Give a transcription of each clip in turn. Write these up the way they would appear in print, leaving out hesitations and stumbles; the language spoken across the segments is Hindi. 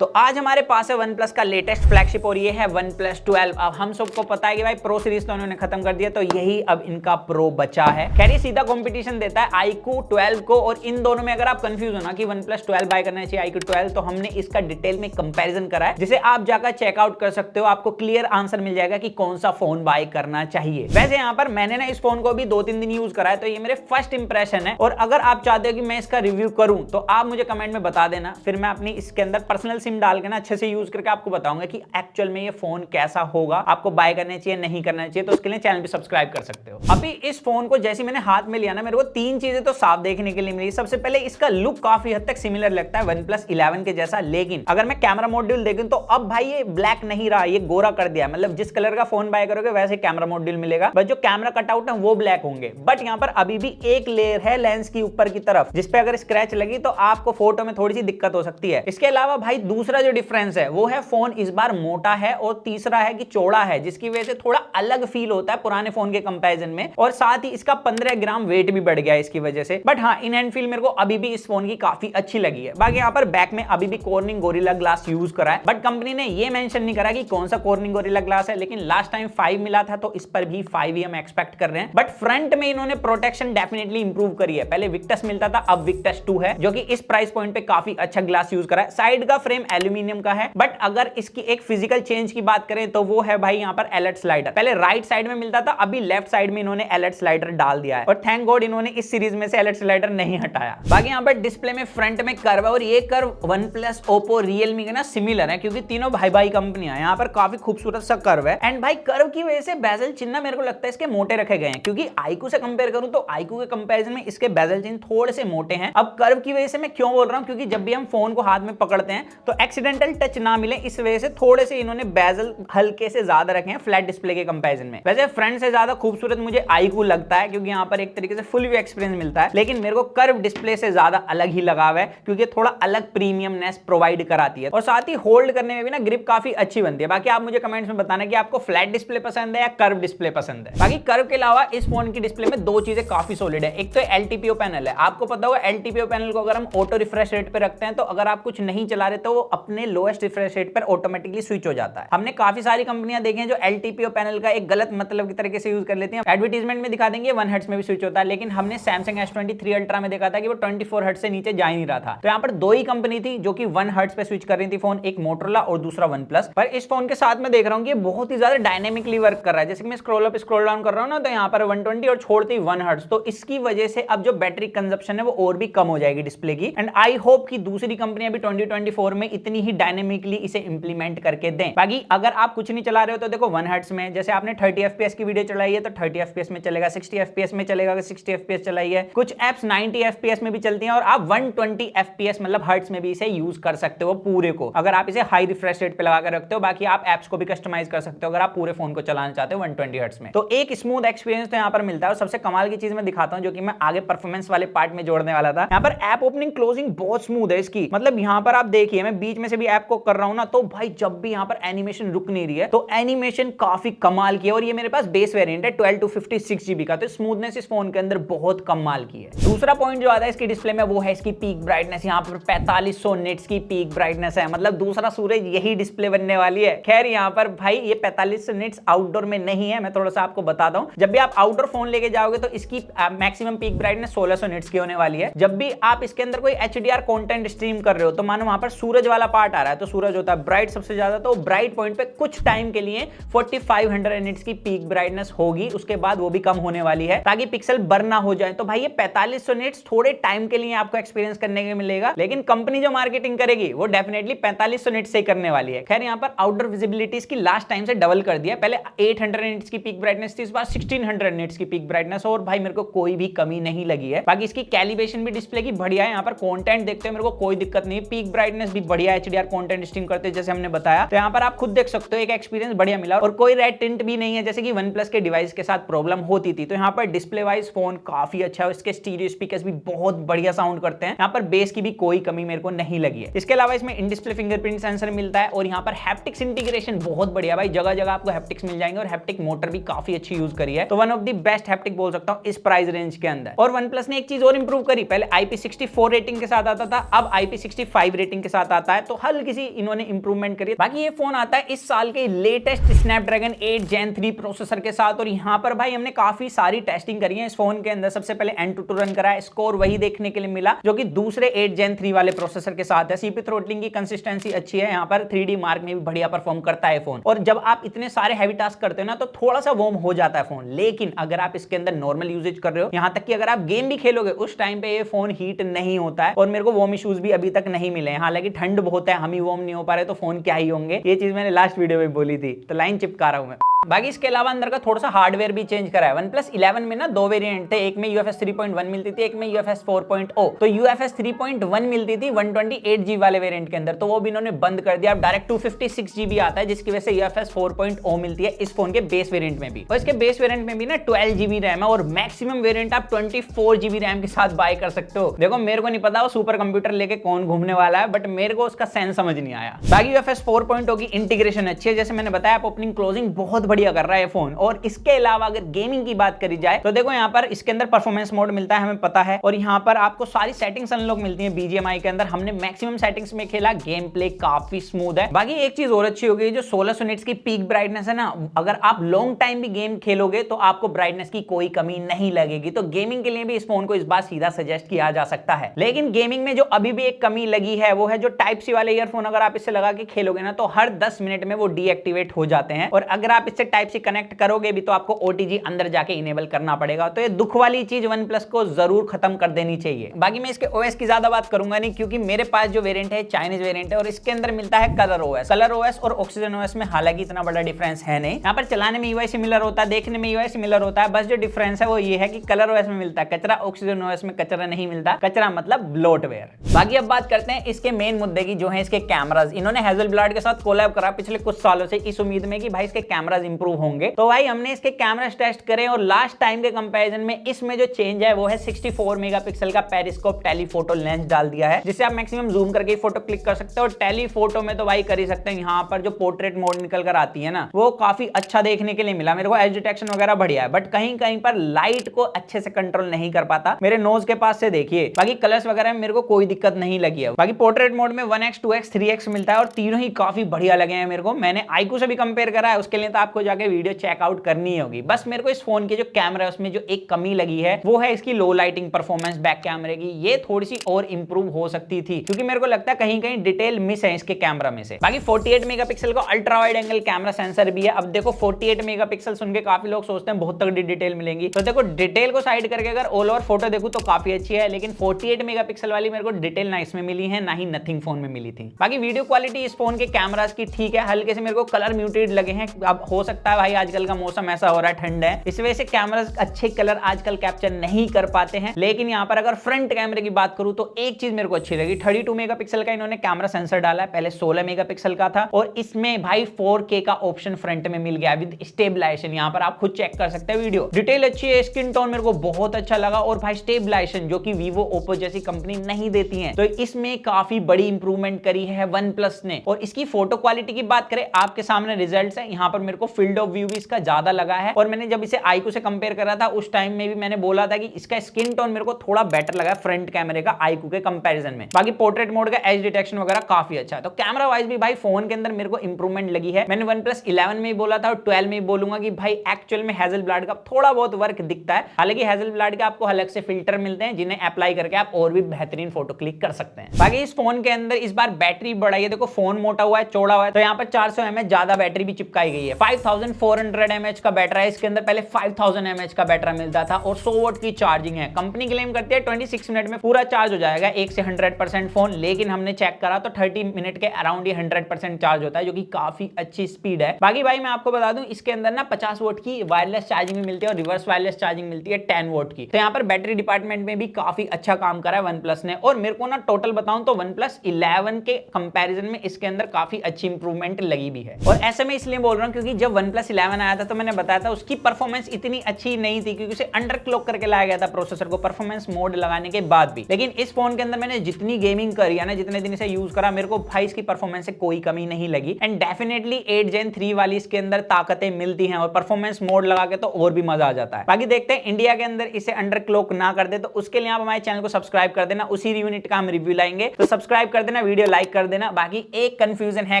तो आज हमारे पास है OnePlus का लेटेस्ट फ्लैगशिप और ये है OnePlus 12। अब हम सबको पता है कि भाई प्रो सीरीज तो उन्होंने खत्म कर दिया, तो यही अब इनका प्रो बचा है। खैर ये सीधा कंपटीशन देता है iQOO 12 को, और इन दोनों में अगर आप कंफ्यूज हो ना कि OnePlus 12 बाय करना चाहिए iQOO 12, तो हमने इसका डिटेल में कंपैरिजन करा है, जिसे आप जाकर चेकआउट कर सकते हो। आपको क्लियर आंसर मिल जाएगा कि कौन सा फोन बाय करना चाहिए। वैसे यहाँ पर मैंने ना इस फोन को भी 2-3 दिन यूज करा है, तो ये मेरे फर्स्ट इंप्रेशन है। और अगर आप चाहते हो कि मैं इसका रिव्यू करूं तो आप मुझे कमेंट में बता देना, फिर मैं अपनी इसके अंदर पर्सनल सिम डाल के ना अच्छे से यूज करके आपको बताऊंगा कि एक्चुअल में ये फोन कैसा होगा, आपको बाय करना चाहिए नहीं करना चाहिए। तो उसके लिए चैनल भी सब्सक्राइब कर सकते हो। अभी इस फोन को जैसे मैंने हाथ में लिया ना, मेरे को 3 चीजें तो साफ देखने के लिए मिली। सबसे पहले इसका लुक काफी हद तक सिमिलर लगता है OnePlus 11 के जैसा, लेकिन अगर मैं कैमरा मॉड्यूल देखूं तो अब भाई ये ब्लैक नहीं रहा, ये गोरा कर दिया। मतलब जिस कलर का फोन बाय करोगे वैसे कैमरा मॉड्यूल मिलेगा, बस जो कैमरा कटआउट है वो ब्लैक होंगे। बट यहाँ पर अभी भी एक लेयर है लेंस की ऊपर की तरफ, जिसपे अगर स्क्रैच लगी तो आपको फोटो में थोड़ी सी दिक्कत हो सकती है। इसके अलावा भाई दूसरा जो डिफरेंस है वो है फोन इस बार मोटा है, और तीसरा है कि चौड़ा है, जिसकी वजह से थोड़ा अलग फील होता है पुराने फोन के कंपैरिजन में। और साथ ही इसका 15 ग्राम वेट भी बढ़ गया है इसकी वजह से। बट हाँ, इन हैंड फील मेरे को अभी भी इस फोन की काफी अच्छी लगी है। बाकी यहाँ पर बैक में अभी भी कॉर्निंग गोरिल्ला ग्लास यूज करा है, बट कंपनी ने ये मेंशन नहीं करा कि कौन सा कॉर्निंग गोरिल्ला ग्लास है। लेकिन लास्ट टाइम 5 मिला था, तो इस पर भी 5 ही हम एक्सपेक्ट कर रहे हैं। बट फ्रंट में इन्होंने प्रोटेक्शन डेफिनेटली इंप्रूव करी है। पहले विक्टस मिलता था, अब विक्टस 2 है, जो कि इस प्राइस पॉइंट पे काफी अच्छा ग्लास यूज करा है। साइड का फ्रेम एल्यूमिनियम का है, बट अगर इसकी एक फिजिकल चेंज की बात करें तो वो है भाई यहाँ पर एलर्ट स्लाइडर। पहले राइट साइड में मिलता था, अभी लेफ्ट साइड में इन्होंने एलर्ट स्लाइडर डाल दिया है, और थैंक गॉड इन्होंने इस सीरीज में से एलर्ट स्लाइडर नहीं हटाया। बाकी यहाँ पर डिस्प्ले में फ्रंट में कर्व है, और ये कर्व OnePlus, Oppo, Realme के ना सिमिलर है, क्योंकि तीनों भाई भाई कंपनियां हैं। यहाँ पर काफी खूबसूरत सा कर्व है, एंड भाई कर्व की वजह से बेजल चिन्ह मेरे को लगता है इसके मोटे रखे गए हैं, क्योंकि iQOO से कंपेयर करूं तो iQOO के कंपैरिजन में इसके बेजल चिन्ह थोड़े से मोटे हैं। अब कर्व की वजह से मैं क्यों बोल रहा हूं, क्योंकि जब भी हम फोन को हाथ में पकड़ते हैं तो एक्सीडेंटल टच ना मिले, इस वजह से थोड़े से इन्होंने बेजल हल्के से ज्यादा रखे हैं फ्लैट डिस्प्ले के कंपैरिजन में। वैसे फ्रंट से ज्यादा खूबसूरत मुझे iQOO लगता है, क्योंकि यहाँ पर एक तरीके से फुल व्यू एक्सपीरियंस मिलता है, लेकिन मेरे को कर्व डिस्प्ले से ज्यादा अलग ही लगाव है, क्योंकि थोड़ा अलग प्रीमियमनेस प्रोवाइड कराती है, और साथ ही होल्ड करने में भी ना ग्रिप काफी अच्छी बनती है। बाकी आप मुझे कमेंट्स में बताना कि आपको फ्लैट डिस्प्ले पसंद है या कर्व डिस्प्ले पसंद है। बाकी कर्व के अलावा इस फोन की डिस्प्ले में 2 चीजें काफी सॉलिड है। एक तो LTPO पैनल है, आपको पता होगा LTPO पैनल को अगर हम ऑटो रिफ्रेश रेट पे रखते हैं, तो अगर आप कुछ नहीं चला रहे तो वो अपने लोएस्ट रिफ्रेश रेट पर ऑटोमेटिकली स्विच हो जाता है। हमने काफी सारी कंपनियां देखी हैं जो LTPO पैनल का एक गलत मतलब की तरीके से यूज कर लेती हैं। एडवर्टाइजमेंट में दिखा देंगे 1 हर्ट्ज में भी स्विच होता है, लेकिन हमने Samsung S23 अल्ट्रा में देखा था कि वो 24 हर्ट्ज से नीचे जा ही नहीं रहा था। तो यहाँ पर 2 ही कंपनी थी जो कि 1 हर्ट्ज पे स्विच कर रही थी फोन, एक मोटोरोला और दूसरा OnePlus। पर इस फोन के साथ में देख रहा हूँ कि बहुत ही ज्यादा डायनेमिकली वर्क कर रहा है। जैसे कि मैं स्क्रॉल अप स्क्रॉल डाउन कर रहा हूँ ना, तो यहाँ पर 120 और छोड़ते ही 1 हर्ट्ज, तो इसकी वजह से अब जो बैटरी कंजप्शन है वो और भी कम हो जाएगी डिस्प्ले की। एंड आई होप कि दूसरी कंपनियां भी 2024 में इतनी ही डायनेमिकली इसे इंप्लीमेंट करके दें। बाकी अगर आप कुछ नहीं चला रहे हो तो देखो 1 हर्ट्ज में जैसे आपने 30 FPS की वीडियो चलाई है तो 30 FPS में चलेगा, 60 FPS में चलेगा, 60 FPS चलाई है। कुछ एप्स 90 FPS में भी चलती हैं, और आप 120 FPS मतलब हर्ट्ज में भी इसे यूज कर सकते हो पूरे को, अगर आप इसे हाई रिफ्रेश रेट पे लगा कर रखते हो। बाकी आप एप्स को भी कस्टमाइज कर सकते हो अगर आप पूरे फोन को चलाना चाहते हो 120 हर्ट्ज में। तो एक स्मूथ एक्सपीरियंस तो यहाँ पर मिलता है। और सबसे कमाल की चीज मैं दिखाता हूँ, जो कि मैं आगे परफॉर्मेंस वाले पार्ट में जोड़ने वाला था। यहाँ पर ऐप ओपनिंग क्लोजिंग बहुत स्मूथ है इसकी। मतलब यहाँ पर आप देखिए, मैं बीच में से भी ऐप को कर रहा हूँ ना, तो भाई जब भी यहाँ पर एनिमेशन रुक नहीं रही है, तो एनिमेशन काफी कमाल की है। और ये मेरे पास बेस वेरिएंट है 12 to 56 GB का, तो स्मूथनेस इस फोन के अंदर बहुत कमाल की है। दूसरा पॉइंट जो आता है इसकी डिस्प्ले में वो है इसकी पीक ब्राइटनेस। यहाँ पर 4500 निट्स की पीक ब्राइटनेस है, मतलब दूसरा सूरज यही डिस्प्ले बनने वाली है। खैर यहाँ पर भाई ये 4500 निट्स आउटडोर में नहीं है, मैं थोड़ा सा आपको बताता हूँ। जब भी आप आउटडोर फोन लेके जाओगे तो इसकी मैक्सिमम पीक ब्राइटनेस 1600 निट्स की होने वाली है। जब भी आप इसके अंदर कोई HDR कंटेंट स्ट्रीम कर रहे हो, तो मानो वहां पर सूरज वाला पार्ट आ रहा है, तो सूरज होता है ब्राइट सबसे ज्यादा, तो ब्राइट पॉइंट पे कुछ टाइम के लिए 4500 निट्स की पीक ब्राइटनेस होगी, उसके बाद वो भी कम होने वाली है ताकि पिक्सल बर्न ना हो जाए। तो भाई ये 4500 निट्स थोड़े टाइम के लिए आपको एक्सपीरियंस करने को मिलेगा, लेकिन कंपनी जो मार्केटिंग करेगी वो डेफिनेटली 4500 निट्स से करने वाली है। खैर यहाँ पर आउटडोर विजिबिलिटी इसकी लास्ट टाइम से डबल कर दिया, पहले 800 निट्स की पीक ब्राइटनेस थी, इस बार 1600 निट्स की पीक ब्राइटनेस, और भाई मेरे को कोई भी कमी नहीं लगी है। बाकी इसकी कैलिब्रेशन भी डिस्प्ले की बढ़िया है। यहाँ पर कंटेंट देखते हो मेरे को कोई दिक्कत नहीं, पीक ब्राइटनेस भी बढ़िया, HDR कंटेंट स्ट्रीम करते जैसे हमने बताया। तो यहाँ पर आप खुद देख सकते हो एक एक्सपीरियंस बढ़िया मिला, और कोई रेड टिंट भी नहीं है जैसे कि OnePlus के डिवाइस के साथ प्रॉब्लम होती थी। तो यहाँ पर डिस्प्ले वाइज फोन काफी अच्छा है, इसके स्टीरियो स्पीकर्स भी बहुत बढ़िया साउंड करते हैं। यहाँ पर बेस की भी कोई कमी मेरे को नहीं लगी है। इसके अलावा इसमें इन डिस्प्ले फिंगरप्रिंट सेंसर मिलता है, और यहाँ पर हैप्टिक्स इंटीग्रेशन बहुत बढ़िया, भाई जगह जगह आपको हैप्टिक्स मिल जाएंगे, और हैप्टिक मोटर भी काफी अच्छी यूज करी है। तो one of the best haptic बोल सकता हूँ इस प्राइस रेंज के अंदर। और OnePlus ने एक चीज और इंप्रूव करी, पहले IP64 रेटिंग के साथ आता था, अब IP65 रेटिंग के साथ आता आता है, तो हल्की सी इन्होंने इंप्रूवमेंट करी है। बाकी ये फोन आता है इस साल के लेटेस्ट स्नैपड्रैगन 8 Gen 3 प्रोसेसर के साथ, और यहाँ पर भाई हमने काफी सारी टेस्टिंग करी है इस फोन के अंदर। सबसे पहले Antutu रन करा है, स्कोर वही देखने के लिए मिला जो कि दूसरे 8 Gen 3 वाले प्रोसेसर के साथ है। सीपी थ्रोटलिंग की कंसिस्टेंसी अच्छी है, यहाँ पर 3D मार्क में भी बढ़िया परफॉर्म करता है फोन। और जब आप इतने सारे हैवी टास्क करते हो ना तो थोड़ा सा वार्म हो जाता है फोन, लेकिन अगर आप इसके अंदर नॉर्मल यूजेज कर रहे हो, यहाँ तक कि अगर आप गेम भी खेलोगे उस टाइम पे ये फोन हीट नहीं होता है। और मेरे को वार्म इश्यूज भी अभी तक नहीं मिले हैं। हालांकि ठंड बहुत है, हम ही वार्म नहीं हो पा रहे तो फोन क्या ही होंगे। ये चीज मैंने लास्ट वीडियो में बोली थी, तो लाइन चिपका रहा हूं मैं। बाकी इसके अलावा अंदर का थोड़ा सा हार्डवेयर भी चेंज करा है। OnePlus 11 में ना दो वेरिएंट थे, एक में UFS 3.1 मिलती थी, एक में UFS 4.0। तो UFS 3.1 मिलती थी 128GB वाले वेरिएंट के अंदर, तो वो भी इन्होंने बंद कर दिया। अब डायरेक्ट 256GB आता है, जिसकी वजह से UFS 4.0 मिलती है इस फोन के बेस वेरिएंट में भी। और इसके बेस वेरिएंट में भी ना 12GB रैम है, और मैक्सिमम वेरिएंट आप 24GB रैम के साथ बाय कर सकते हो। देखो मेरे को नहीं पता वो सुपर कंप्यूटर लेके कौन घूमने वाला है, बट मेरे को उसका सेंस समझ नहीं आया। बाकी UFS 4.0 की इंटीग्रेशन अच्छी है, जैसे मैंने बताया, आप ओपनिंग क्लोजिंग बहुत बढ़िया कर रहा है फोन। और इसके अलावा अगर गेमिंग की बात करी जाए तो देखो यहाँ पर इसके अंदर परफॉर्मेंस मोड मिलता है, हमें पता है, और यहाँ पर आपको सारी सेटिंग्स अनलॉक मिलती है BGMI के अंदर। हमने मैक्सिमम सेटिंग्स में खेला, गेम प्ले काफी स्मूथ है। बाकी एक चीज और अच्छी हो गई, जो 1600 निट्स की पीक ब्राइटनेस है ना, अगर आप लॉन्ग टाइम भी गेम खेलोगे तो आपको ब्राइटनेस की कोई कमी नहीं लगेगी। तो गेमिंग के लिए भी इस फोन को इस बार सीधा सजेस्ट किया जा सकता है। लेकिन गेमिंग में जो अभी भी एक कमी लगी है वो है जो टाइप सी वाले ईयरफोन अगर आप इससे लगा के खेलोगे ना तो हर 10 मिनट में वो डीएक्टिवेट हो जाते हैं, और अगर आप इससे टाइप सी कनेक्ट करोगे भी तो आपको OTG अंदर जाके इनेबल करना पड़ेगा। तो ये दुख वाली चीज OnePlus को जरूर खत्म कर देनी चाहिए। बाकी मैं इसके OS की ज्यादा बात करूंगा नहीं, क्योंकि मेरे पास जो वेरिएंट है चाइनीज वेरिएंट है, और इसके अंदर मिलता है कलर OS और OxygenOS में हालांकि इतना बड़ा डिफरेंस है नहीं। यहाँ पर चलाने में UI सिमिलर होता है, देखने में UI सिमिलर होता है, बस जो डिफरेंस है वो ये है कि कलर OS में मिलता है कचरा, OxygenOS में कचरा नहीं मिलता। कचरा मतलब ब्लोटवेयर। बाकी अब बात करते हैं इसके मेन मुद्दे की, जो है इसके कैमराज। इन्होंने हैजलब्लड के साथ कोलैब करा पिछले कुछ सालों से, इस उम्मीद में कि भाई इसके कैमराज इंप्रूव होंगे। तो भाई हमने इसके कैमरा टेस्ट करें, और लास्ट टाइम के कंपैरिजन में इसमें जो चेंज है वो है 64 मेगापिक्सल का पेरिस्कोप टेलीफोटो लेंस डाल दिया है, जिससे आप मैक्सिमम जूम करके फोटो क्लिक कर सकते हो। और टेलीफोटो में तो भाई कर ही सकते हैं। यहाँ पर जो पोर्ट्रेट मोड निकल कर आती है ना, वो काफी अच्छा देखने के लिए मिला मेरे को। एज डिटेक्शन वगैरह बढ़िया है, बट कहीं कहीं पर लाइट को अच्छे से कंट्रोल नहीं कर पाता। मेरे नोज के पास से देखिए। बाकी कलर्स वगैरह में मेरे को कोई दिक्कत नहीं लगी है। बाकी पोर्ट्रेट मोड में 1x 2x 3x मिलता है, और तीनों ही काफी बढ़िया लगे हैं मेरे को। मैंने iQOO से भी कंपेयर करा है, उसके लिए तो आपको जाके वीडियो चेकआउट करनी होगी। बस मेरे को इस फोन के जो कैमरा है उसमें जो एक कमी लगी है वो है इसकी लो लाइटिंग परफॉर्मेंस बैक कैमरे की। ये थोड़ी सी और इंप्रूव हो सकती थी, क्योंकि मेरे को लगता है कहीं कहीं डिटेल मिस है इसके कैमरा में से। बाकी 48 मेगापिक्सल का ultra wide angle camera sensor भी है। अब देखो 48 मेगापिक्सल सुन के काफी लोग सोचते हैं बहुत तगड़ी डिटेल मिलेंगी, तो देखो डिटेल को साइड करके अगर ऑल ओवर फोटो देखूं तो काफी अच्छी है, लेकिन 48 मेगापिक्सल वाली मेरे को डिटेल ना इसमें मिली है, ना ही नथिंग फोन में मिली थी। बाकी वीडियो क्वालिटी इस फोन के कैमरास की ठीक है, हल्के से मेरे को कलर म्यूटेड लगे हैं। अब हो सकता है भाई आजकल का मौसम ऐसा हो रहा है, ठंड है, इस वजह से कैमरास अच्छे कलर आजकल कैप्चर नहीं कर पाते हैं। लेकिन यहाँ पर अगर फ्रंट कैमरे की बात करूं तो एक चीज मेरे को अच्छी लगी, 32 मेगापिक्सल का इन्होंने कैमरा सेंसर डाला है, पहले 16 मेगापिक्सल का था, और इसमें भाई 4K का ऑप्शन फ्रंट में मिल गया विद स्टेबलाइजेशन। यहाँ पर आप खुद चेक कर सकते हैं वीडियो, डिटेल अच्छी है, स्किन टोन मेरे को बहुत अच्छा लगा, और भाई स्टेबलाइजेशन जो कि वीवो ओप्पो जैसी कंपनी नहीं देती है, तो इसमें काफी बड़ी इंप्रूवमेंट करी है OnePlus ने। और इसकी फोटो क्वालिटी की बात करें, आपके सामने रिजल्ट्स है, यहाँ पर मेरे को फील्ड ऑफ व्यू भी इसका ज्यादा लगा है। और मैंने जब इसे iQOO से कंपेयर करा था उस टाइम में भी मैंने बोला था कि इसका स्किन टोन मेरे को थोड़ा बेटर लगा फ्रंट कैमरे का iQOO के कंपैरिजन में। बाकी पोर्ट्रेट मोड का एज डिटेक्शन वगैरह काफी अच्छा है। तो कैमरा वाइज भी भाई फोन के अंदर मेरे को इंप्रूवमेंट लगी है। मैंने OnePlus 11 में भी बोला था और 12 में भी बोलूंगा कि भाई एक्चुअल में हैजलब्लड का थोड़ा बहुत वर्क दिखता है। हालांकि हैजलब्लड के आपको अलग से फिल्टर मिलते हैं जिन्हें अप्लाई करके आप और भी बेहतरीन फोटो क्लिक कर सकते हैं। बाकी इस फोन के अंदर इस बार बैटरी बढ़ाई है। देखो फोन मोटा हुआ है, चौड़ा हुआ है, तो यहाँ पर 400 mAh ज्यादा बैटरी भी चिपकाई गई है। 5400 mAh का बैटरी है इसके अंदर, पहले 5000 mAh का बैटरी मिलता था, और 100 वोट की चार्जिंग है। कंपनी क्लेम करती है 26 मिनट में पूरा चार्ज हो जाएगा 1 से 100% फोन, लेकिन हमने चेक करा तो 30 मिनट के अराउंड ये 100% चार्ज होता है, जो कि काफी अच्छी स्पीड है। बाकी भाई मैं आपको बता दूं इसके अंदर ना 50 वोट की वायरलेस चार्जिंग भी मिलती है और रिवर्स वायरलेस चार्जिंग मिलती है 10 वोट की। तो यहाँ पर बैटरी डिपार्टमेंट में भी काफी अच्छा काम करा है OnePlus ने। और मेरे को ना टोटल बताऊं तो OnePlus 11 के कंपैरिजन में इसके अंदर काफी अच्छी इंप्रूवमेंट लगी भी है। और ऐसे में इसलिए बोल रहा हूं क्योंकि जब OnePlus 11 आया था तो मैंने बताया था उसकी परफॉर्मेंस इतनी अच्छी नहीं थी क्योंकि उसे अंडर क्लॉक करके लाया गया था प्रोसेसर को परफॉर्मेंस मोड लगाने के बाद भी। लेकिन इस फोन के अंदर मैंने जितनी गेमिंग करी है ना, जितने दिन इसे यूज करा, मेरे को भाई इसकी परफॉर्मेंस से कोई कमी नहीं लगी। एंड डेफिनेटली 8 Gen 3 वाली इसके अंदर ताकतें मिलती हैं और परफॉर्मेंस मोड लगा के तो और भी मजा आ जाता है। बाकी देखते हैं इंडिया के अंदर इसे अंडर क्लॉक ना कर दे तो उसके लिए आप हमारे चैनल को सब्सक्राइब कर देना, उसी यूनिट का हम रिव्यू लाएंगे। तो सब्सक्राइब कर देना, वीडियो लाइक कर देना। बाकी एक कंफ्यूजन है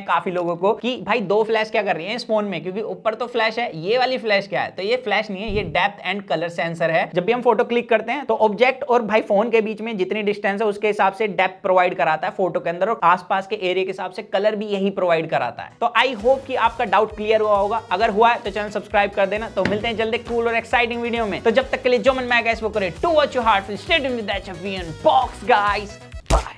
काफी लोगों को कि भाई दो फ्लैश क्या कर रही है इस फोन में, क्योंकि ऊपर तो फ्लैश है, ये वाली फ्लैश क्या है? तो ये फ्लैश नहीं है, ये डेप्थ एंड कलर सेंसर है। जब भी हम फोटो क्लिक करते हैं तो ऑब्जेक्ट और भाई फोन के बीच में जितनी डिस्टेंस है उसके हिसाब से डेप्थ प्रोवाइड कराता है फोटो के अंदर, और आसपास के एरिया के हिसाब से कलर भी यही प्रोवाइड कराता है। तो आई होप कि आपका डाउट क्लियर हुआ होगा। अगर हुआ है तो चैनल सब्सक्राइब कर देना। तो मिलते हैं जल्दी कूल और एक्साइटिंग वीडियो में। तो जब तक के लिए जो मन में आएगा इसको करें। To watch your heart, stay tuned with that champion box guys. Bye.